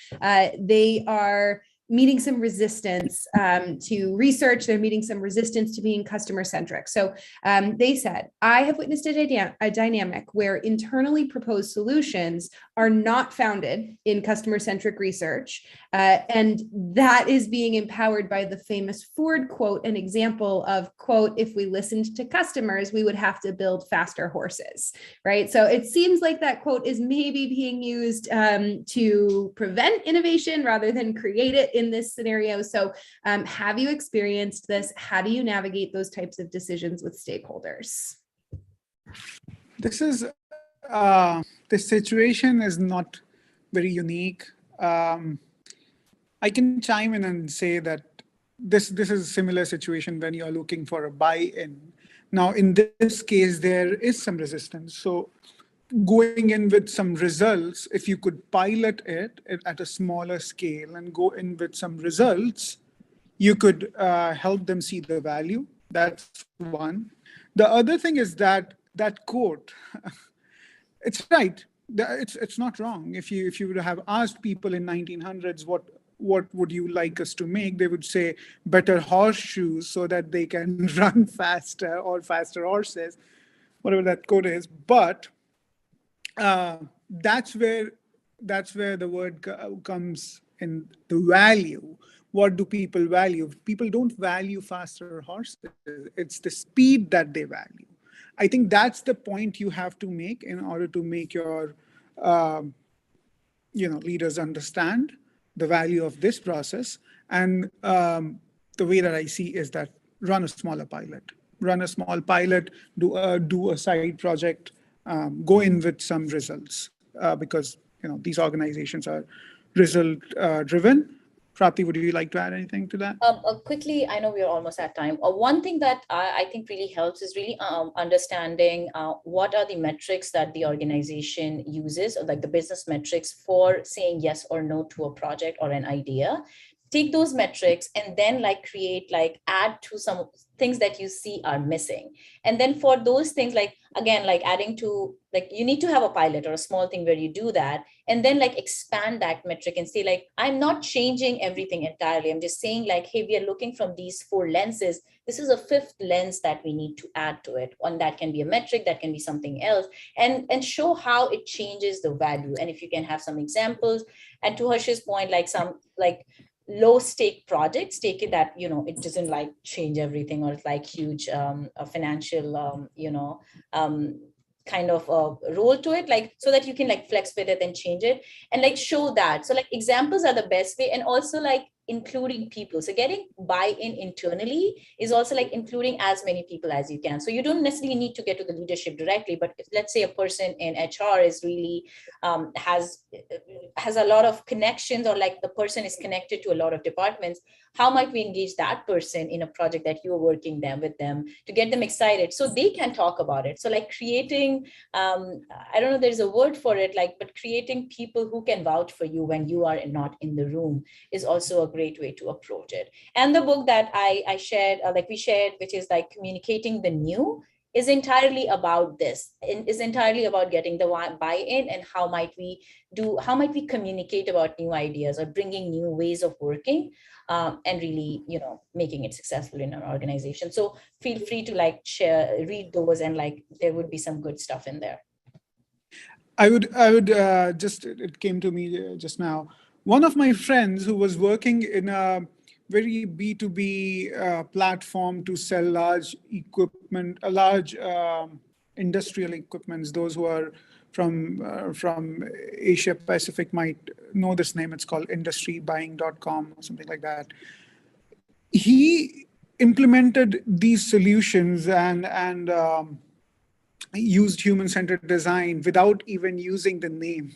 they are meeting some resistance to research. They're meeting some resistance to being customer centric. So they said, I have witnessed a dynamic where internally proposed solutions are not founded in customer centric research. And that is being empowered by the famous Ford quote, an example of, quote, if we listened to customers, we would have to build faster horses, right? So it seems like that quote is maybe being used to prevent innovation rather than create it in this scenario. So have you experienced this? How do you navigate those types of decisions with stakeholders? This situation is not very unique. I can chime in and say that this is a similar situation when you're looking for a buy-in. Now, in this case, there is some resistance. So going in with some results, if you could pilot it at a smaller scale and go in with some results, you could help them see the value. That's one. The other thing is that quote, it's right. It's not wrong. If you would have asked people in 1900s what would you like us to make, they would say better horseshoes so that they can run faster, or faster horses, whatever that quote is. But that's where the word comes in, the value. What do people value? People don't value faster horses. It's the speed that they value. I think that's the point you have to make in order to make your leaders understand the value of this process. And the way that I see is that run a small pilot, do a side project, go in with some results, because these organizations are result driven. Prapti, would you like to add anything to that? Quickly, I know we are almost at time. One thing that I think really helps is really understanding what are the metrics that the organization uses, or like the business metrics for saying yes or no to a project or an idea. Take those metrics and then add to some things that you see are missing. And then for those things, adding to, you need to have a pilot or a small thing where you do that, and then expand that metric and say, I'm not changing everything entirely. I'm just saying hey, we are looking from these 4 lenses. This is a 5th lens that we need to add to it. One that can be a metric, that can be something else, and show how it changes the value. And if you can have some examples, and to Harsh's point, some low stake projects, take it that it doesn't change everything, or it's huge financial kind of role to it, so that you can flex with it and change it, and show that. So examples are the best way, and also including people. So getting buy-in internally is also including as many people as you can. So you don't necessarily need to get to the leadership directly, but if, let's say, a person in HR is really has a lot of connections, or the person is connected to a lot of departments, how might we engage that person in a project that you're working with them to get them excited so they can talk about it? So creating, I don't know, there's a word for it, but creating people who can vouch for you when you are not in the room is also a great way to approach it. And the book that I shared, we shared, which is Communicating the New, is entirely about this, and is entirely about getting the buy-in, and how might we communicate about new ideas or bringing new ways of working, and really, making it successful in our organization. So feel free to read those, and there would be some good stuff in there. I would it came to me just now. One of my friends who was working in a very B2B platform to sell large equipment, large industrial equipments. Those who are from Asia Pacific might know this name. It's called industrybuying.com or something like that. He implemented these solutions and used human-centered design without even using the name.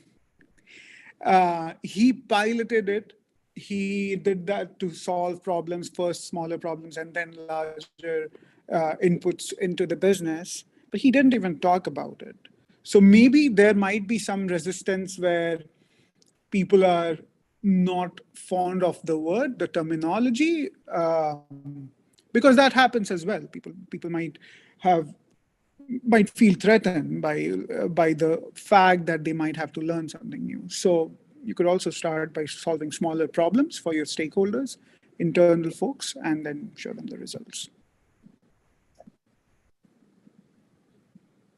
He piloted it. He did that to solve problems, first smaller problems, and then larger inputs into the business. But he didn't even talk about it. So maybe there might be some resistance where people are not fond of the word, the terminology, because that happens as well. People might feel threatened by the fact that they might have to learn something new. So you could also start by solving smaller problems for your stakeholders, internal folks, and then show them the results.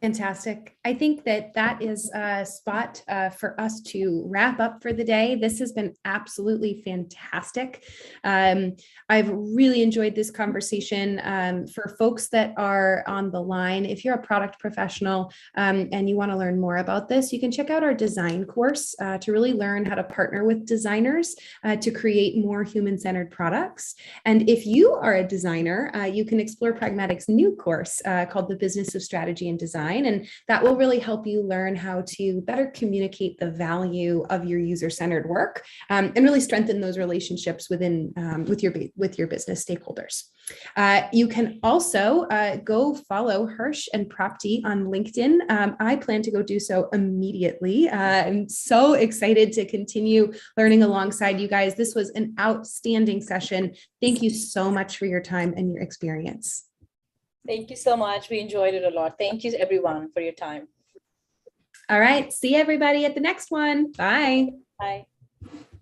Fantastic. I think that is a spot for us to wrap up for the day. This has been absolutely fantastic. I've really enjoyed this conversation. For folks that are on the line, if you're a product professional and you want to learn more about this, you can check out our design course to really learn how to partner with designers to create more human-centered products. And if you are a designer, you can explore Pragmatic's new course called The Business of Strategy and Design. And that will really help you learn how to better communicate the value of your user-centered work and really strengthen those relationships with your business stakeholders. You can also go follow Harsh and Prapti on LinkedIn. I plan to go do so immediately. I'm so excited to continue learning alongside you guys. This was an outstanding session. Thank you so much for your time and your experience. Thank you so much. We enjoyed it a lot. Thank you, everyone, for your time. All right. See everybody at the next one. Bye. Bye.